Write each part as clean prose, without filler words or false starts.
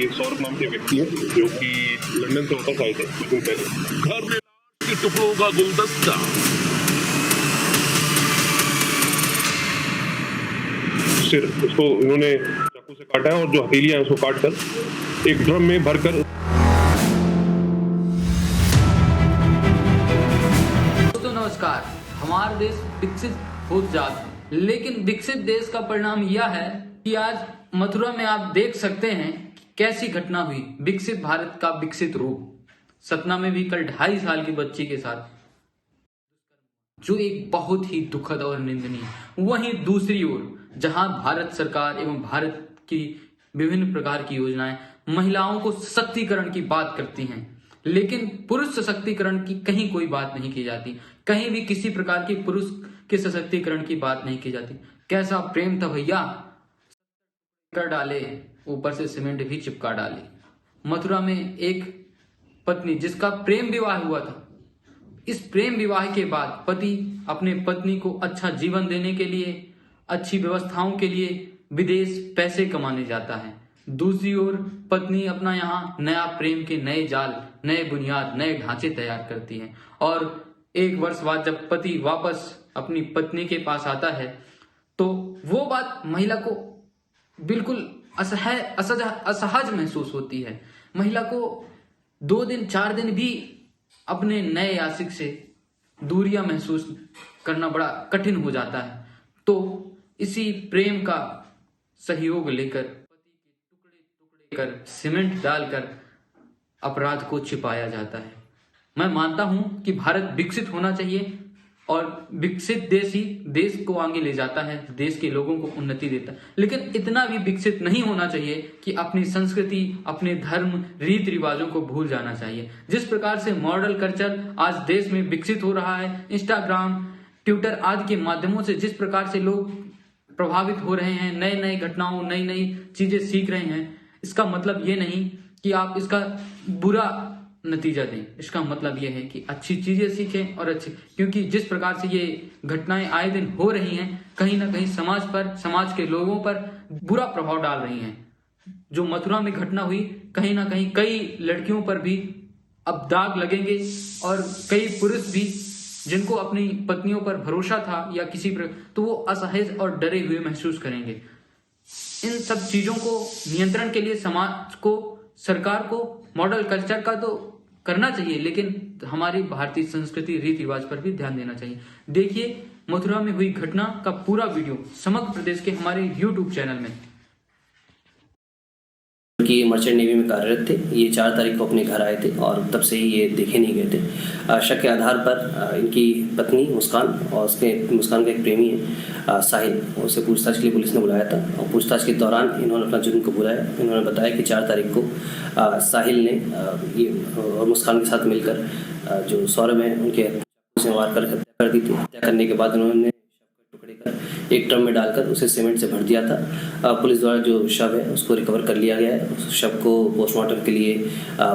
एक सौरभ नाम के व्यक्ति है जो कि लंदन से वापस आए थे कुछ दिन पहले। घर में के टुकड़ों का गुलदस्ता, सिर उसको इन्होंने चाकू से काटा है और जो हथेलियां हैं उसको काट कर एक ड्रम में भरकर। दोस्तों नमस्कार। हमारा देश विकसित हो जाता है, लेकिन विकसित देश का परिणाम यह है कि आज मथुरा में आप देख सकते हैं कैसी घटना हुई। विकसित भारत का विकसित रूप। सतना में भी कल 2.5 साल की बच्ची के साथ, जो एक बहुत ही दुखद और निंदनीय। वहीं दूसरी ओर जहां भारत सरकार एवं भारत की विभिन्न प्रकार की योजनाएं महिलाओं को सशक्तिकरण की बात करती हैं, लेकिन पुरुष सशक्तिकरण की कहीं कोई बात नहीं की जाती। कहीं भी किसी प्रकार की पुरुष के सशक्तिकरण की बात नहीं की जाती। कैसा प्रेम था भैया, कर डाले, ऊपर से सीमेंट भी चिपका डाले। मथुरा में एक पत्नी जिसका प्रेम विवाह हुआ था, इस प्रेम विवाह के बाद पति अपने पत्नी को अच्छा जीवन देने के लिए, अच्छी व्यवस्थाओं के लिए विदेश पैसे कमाने जाता है। दूसरी ओर पत्नी अपना यहाँ नया प्रेम के नए जाल, नए बुनियाद, नए ढांचे तैयार करती है। और 1 वर्ष बाद जब पति वापस अपनी पत्नी के पास आता है तो वो बात महिला को बिल्कुल असहज महसूस होती है। महिला को 2 दिन 4 दिन भी अपने नए आशिक से दूरियां महसूस करना बड़ा कठिन हो जाता है। तो इसी प्रेम का सहयोग लेकर, पति के टुकड़े कर, सीमेंट डालकर अपराध को छिपाया जाता है। मैं मानता हूं कि भारत विकसित होना चाहिए और विकसित देश ही देश को आगे ले जाता है, देश के लोगों को उन्नति देता है। लेकिन इतना भी विकसित नहीं होना चाहिए कि अपनी संस्कृति, अपने धर्म, रीति रिवाजों को भूल जाना चाहिए। जिस प्रकार से मॉडल कल्चर आज देश में विकसित हो रहा है, इंस्टाग्राम, ट्विटर आदि के माध्यमों से जिस प्रकार से लोग प्रभावित हो रहे हैं, नए नए घटनाओं, नई नई चीजें सीख रहे हैं, इसका मतलब ये नहीं कि आप इसका बुरा नतीजा दें। इसका मतलब यह है कि अच्छी चीजें सीखें और अच्छी, क्योंकि जिस प्रकार से ये घटनाएं आए दिन हो रही हैं, कहीं ना कहीं समाज पर, समाज के लोगों पर बुरा प्रभाव डाल रही हैं। जो मथुरा में घटना हुई, कहीं ना कहीं कई लड़कियों पर भी अब दाग लगेंगे और कई पुरुष भी जिनको अपनी पत्नियों पर भरोसा था या किसी पर, तो वो असहज और डरे हुए महसूस करेंगे। इन सब चीजों को नियंत्रण के लिए समाज को, सरकार को मॉडल कल्चर का तो करना चाहिए, लेकिन हमारी भारतीय संस्कृति, रीति रिवाज पर भी ध्यान देना चाहिए। देखिए मथुरा में हुई घटना का पूरा वीडियो समग्र प्रदेश के हमारे YouTube चैनल में। कि मर्चेंट नेवी में कार्यरत थे। ये 4 तारीख को अपने घर आए थे और तब से ही ये देखे नहीं गए थे। शक के आधार पर इनकी पत्नी मुस्कान और उसके मुस्कान का एक प्रेमी है साहिल, उसे पूछताछ के लिए पुलिस ने बुलाया था। और पूछताछ के दौरान इन्होंने अपना जुर्म को बुलाया। इन्होंने बताया कि 4 तारीख को साहिल ने ये और मुस्कान के साथ मिलकर जो सौरभ है उनके से मार कर हत्या कर दी थी। हत्या करने के बाद उन्होंने टुकड़े कर एक ड्रम में डालकर उसे सीमेंट से भर दिया था। पुलिस द्वारा जो शव है उसको रिकवर कर लिया गया है। उस शव को पोस्टमार्टम के लिए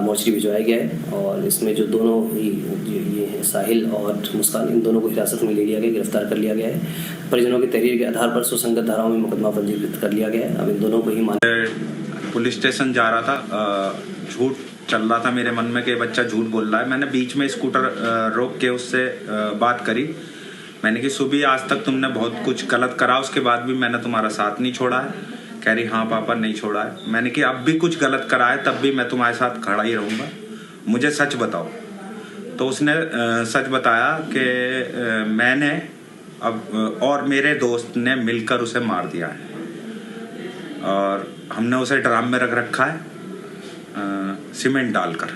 मोर्चरी भिजवाया गया है और इसमें जो दोनों ही ये हैं साहिल और मुस्कान, इन दोनों को हिरासत में ले लिया गया, गिरफ्तार कर लिया गया है। परिजनों की तहरीर के आधार पर सुसंगत धाराओं में मुकदमा पंजीकृत कर लिया गया है। अब इन दोनों को ही पुलिस स्टेशन जा रहा था, झूठ चल रहा था मेरे मन में कि बच्चा झूठ बोल रहा है। मैंने बीच में स्कूटर रोक के उससे बात करी। मैंने कि सुबह आज तक तुमने बहुत कुछ गलत करा, उसके बाद भी मैंने तुम्हारा साथ नहीं छोड़ा है। कह रही हाँ पापा नहीं छोड़ा है। मैंने कि अब भी कुछ गलत करा है तब भी मैं तुम्हारे साथ खड़ा ही रहूँगा, मुझे सच बताओ। तो उसने सच बताया कि मैंने अब और मेरे दोस्त ने मिलकर उसे मार दिया है और हमने उसे ड्रम में रख रखा है सीमेंट डालकर।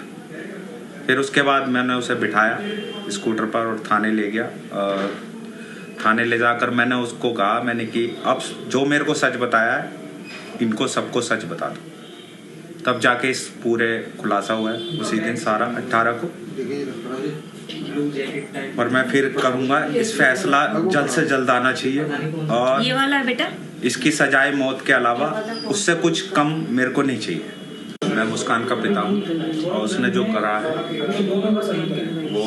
फिर उसके बाद मैंने उसे बिठाया स्कूटर पर और थाने ले गया। और थाने ले जाकर मैंने उसको कहा, मैंने कि अब जो मेरे को सच बताया है इनको सबको सच बता दो। तब जाके इस पूरे खुलासा हुआ है उसी दिन सारा 18 को। और मैं फिर करूँगा, इस फैसला जल्द से जल्द आना चाहिए और ये वाला है बेटा, इसकी सजाए मौत के अलावा उससे कुछ कम मेरे को नहीं चाहिए। मैं मुस्कान का पिता हूँ और उसने जो करा है वो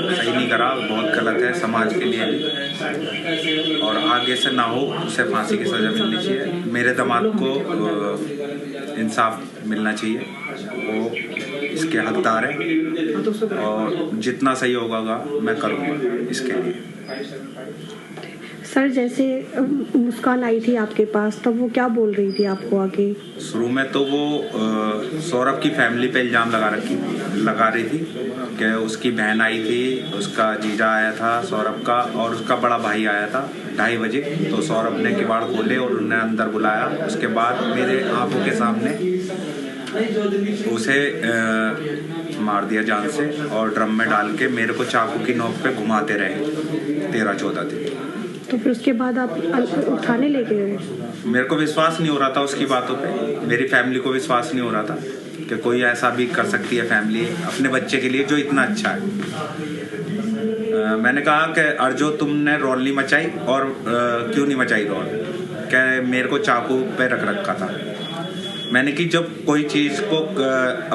सही नहीं करा, बहुत गलत है समाज के लिए भी। और आगे से ना हो, उसे फांसी की सजा मिलनी चाहिए। मेरे दामाद को इंसाफ मिलना चाहिए, वो इसके हकदार है और जितना सही होगा मैं करूँगा इसके लिए। सर जैसे मुस्कान आई थी आपके पास तब वो क्या बोल रही थी आपको आगे? शुरू में तो वो सौरभ की फैमिली पे इल्ज़ाम लगा रही थी कि उसकी बहन आई थी, उसका जीजा आया था सौरभ का और उसका बड़ा भाई आया था 2:30 बजे। तो सौरभ ने किवाड़ खोले और उन्हें अंदर बुलाया। उसके बाद मेरे आंखों के सामने उसे मार दिया जान से और ड्रम में डाल के मेरे को चाकू की नोक पे घुमाते रहे 13-14 दिन। तो फिर उसके बाद आप उठाने लेके गए? मेरे को विश्वास नहीं हो रहा था उसकी बातों पे, मेरी फैमिली को विश्वास नहीं हो रहा था कि कोई ऐसा भी कर सकती है फैमिली अपने बच्चे के लिए जो इतना अच्छा है। मैंने कहा कि अर्जो तुमने रौल नहीं मचाई और क्यों नहीं मचाई रौल? क्या मेरे को चाकू पे रख रखा था। मैंने कि जब कोई चीज़ को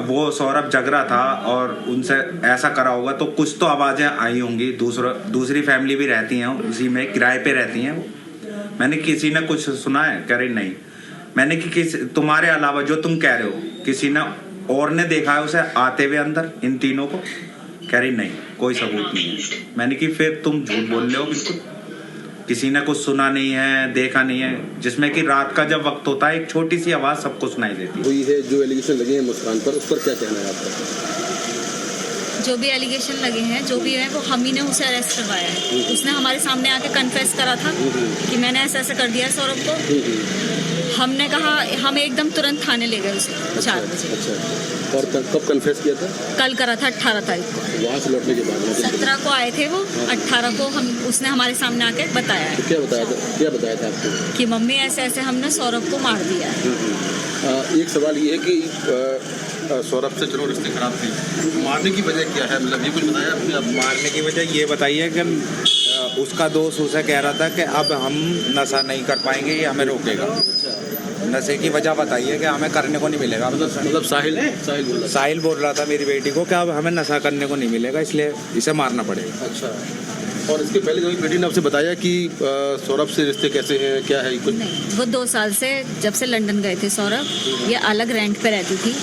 वो सौरभ जग रहा था और उनसे ऐसा करा होगा तो कुछ तो आवाज़ें आई होंगी। दूसरी फैमिली भी रहती हैं उसी में, किराए पे रहती हैं। मैंने किसी ने कुछ सुना है? कह रही नहीं। मैंने कि तुम्हारे अलावा जो तुम कह रहे हो किसी ने और ने देखा है उसे आते हुए अंदर इन तीनों को? कह रही नहीं, कोई सबूत नहीं है। मैंने कि फिर तुम झूठ बोल रहे हो बिल्कुल, किसी ने कुछ सुना नहीं है, देखा नहीं है, जिसमें कि रात का जब वक्त होता है एक छोटी सी आवाज़ सबको सुनाई देती है। हुई है जो एलिगेशन लगे हैं मुस्कान पर, उस पर क्या कहना है आपका? जो भी एलिगेशन लगे हैं, जो भी है, वो हम ही ने उसे अरेस्ट करवाया है। उसने हमारे सामने आके कन्फेस करा था कि मैंने ऐसा ऐसा कर दिया है सौरभ को। हमने कहा, हम एकदम तुरंत थाने ले गए उसे 4 बजे। अच्छा, और कब कन्फेस किया था? कल करा था 18 तारीख को। वहाँ से लौटने के बाद 17 को आए थे वो, 18 को उसने हमारे सामने आके बताया है। तो क्या बताया था आपको? कि मम्मी ऐसे ऐसे हमने सौरभ को मार दिया है। एक सवाल ये है कि सौरभ से चलो रिश्ते खराब थे, मारने की वजह क्या है? मतलब ये कुछ बताया आपने? आप मारने की वजह ये बताइए कि उसका दोस्त उसे कह रहा था कि अब हम नशा नहीं कर पाएंगे, ये हमें रोकेगा। नशे की वजह बताइए कि हमें करने को नहीं मिलेगा। मतलब साहिल बोल रहा था मेरी बेटी को कि अब हमें नशा करने को नहीं मिलेगा, इसलिए इसे मारना पड़ेगा। अच्छा, और इसके पहले कभी बेटी ने आपसे बताया कि सौरभ से रिश्ते कैसे हैं, क्या है कुछ? नहीं, वो 2 साल से जब से लंदन गए थे सौरभ, ये अलग रेंट पे रहती थी।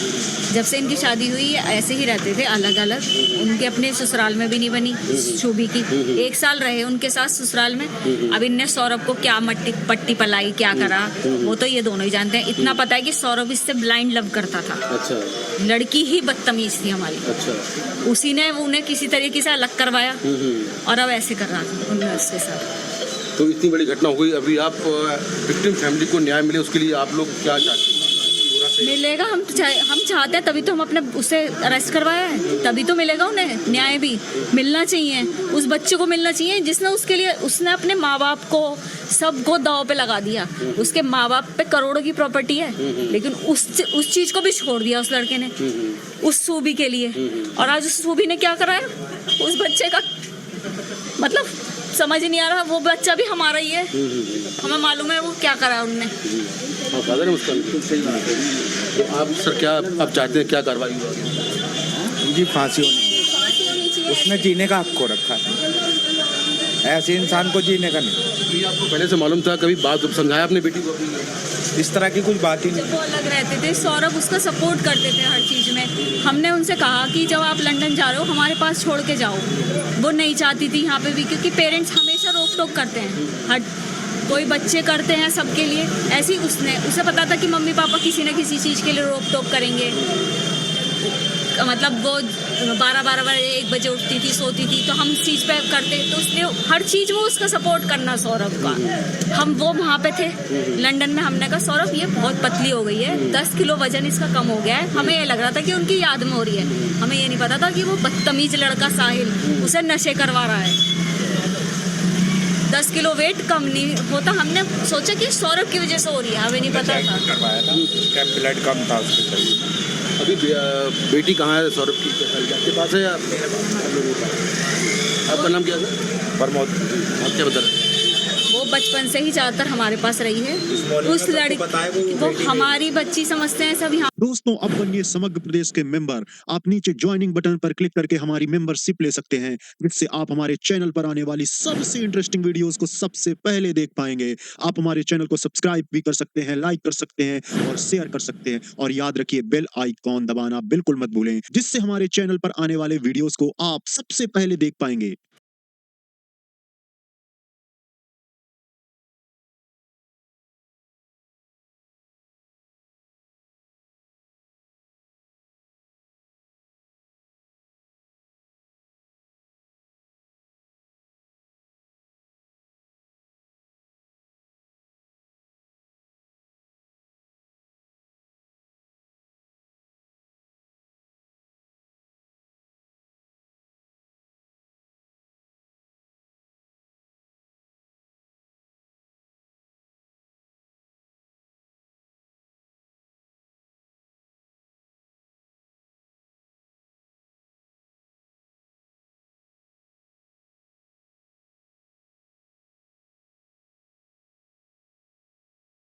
जब से इनकी शादी हुई ये ऐसे ही रहते थे अलग अलग। उनके अपने ससुराल में भी नहीं बनी शोभी की। 1 साल रहे उनके साथ ससुराल में। अब इनने सौरभ को क्या पट्टी पलाई, क्या करा, वो तो ये दोनों ही जानते हैं। इतना पता है कि सौरभ इससे ब्लाइंड लव करता था। अच्छा, लड़की ही बदतमीज थी हमारी। अच्छा, उसी ने उन्हें किसी तरीके से अलग करवाया और अब ऐसे कर रहा था उन्हें उसके साथ। तो इतनी बड़ी घटना हो गई, अभी आप विक्टिम फैमिली को न्याय मिले उसके लिए आप लोग क्या चाहते हैं? मिलेगा, हम चाहते हैं, तभी तो हम अपने उसे अरेस्ट करवाया है। तभी तो मिलेगा उन्हें न्याय भी मिलना चाहिए। उस बच्चे को मिलना चाहिए जिसने उसके लिए, उसने अपने माँ बाप को सबको दाव पे लगा दिया। उसके माँ बाप पे करोड़ों की प्रॉपर्टी है, लेकिन उस चीज को भी छोड़ दिया उस लड़के ने उस सूबी के लिए। और आज उस सूबी ने क्या करा है उस बच्चे का, मतलब समझ नहीं आ रहा। वो बच्चा भी हमारा ही है, हमें मालूम है वो क्या करा उनने। फादर है उसका। तो आप सर क्या आप चाहते हैं, क्या कार्रवाई होगी? जी फांसी होनी चाहिए। उसने जीने का हक को रखा है, ऐसे इंसान को जीने का नहीं। तो ये आपको पहले से मालूम था? कभी बात समझाया अपने बेटी को? इस तरह की कुछ बात ही नहीं। वो अलग रहते थे, सौरभ उसका सपोर्ट करते थे हर चीज़ में। हमने उनसे कहा कि जब आप लंदन जा रहे हो हमारे पास छोड़ के जाओ। वो नहीं चाहती थी यहाँ पे भी, क्योंकि पेरेंट्स हमेशा रोक टोक करते हैं। हर कोई बच्चे करते हैं सबके लिए, ऐसे ही उसे पता था कि मम्मी पापा किसी न किसी चीज़ के लिए रोक टोक करेंगे। मतलब वो 12-12 बजे 1 बजे उठती थी, सोती थी, तो हम इस चीज़ पे करते, तो उसने हर चीज़ में उसका सपोर्ट करना सौरभ का। हम वो वहाँ पे थे लंदन में, हमने कहा सौरभ ये बहुत पतली हो गई है, 10 किलो वजन इसका कम हो गया है। हमें ये लग रहा था कि उनकी याद में हो रही है, हमें ये नहीं पता था कि वो बदतमीज लड़का साहिल उसे नशे करवा रहा है। 10 किलो वेट कम नहीं होता, हमने सोचा कि सौरभ की वजह से हो रही है, हमें नहीं पता था। करवाया था, क्या ब्लड कम था उसके शरीर। अभी बेटी कहाँ है सौरभ की? आपके पास है या आपका नाम क्या है? प्रमोद। आप क्या बता रहे हैं? वो बचपन से ही ज्यादातर हमारे पास रही है। उस लड़की वो हमारी बच्ची समझते हैं सभी। दोस्तों, अब बनिए समग्र प्रदेश के मेंबर। आप नीचे ज्वाइनिंग बटन पर क्लिक करके हमारी मेंबरशिप ले सकते हैं, जिससे आप हमारे चैनल पर आने वाली सबसे इंटरेस्टिंग वीडियोस को सबसे पहले देख पाएंगे। आप हमारे चैनल को सब्सक्राइब भी कर सकते हैं, लाइक कर सकते हैं और शेयर कर सकते हैं। और याद रखिए, बेल आइकॉन दबाना बिल्कुल मत भूलें, जिससे हमारे चैनल पर आने वाले वीडियोस को आप सबसे पहले देख पाएंगे।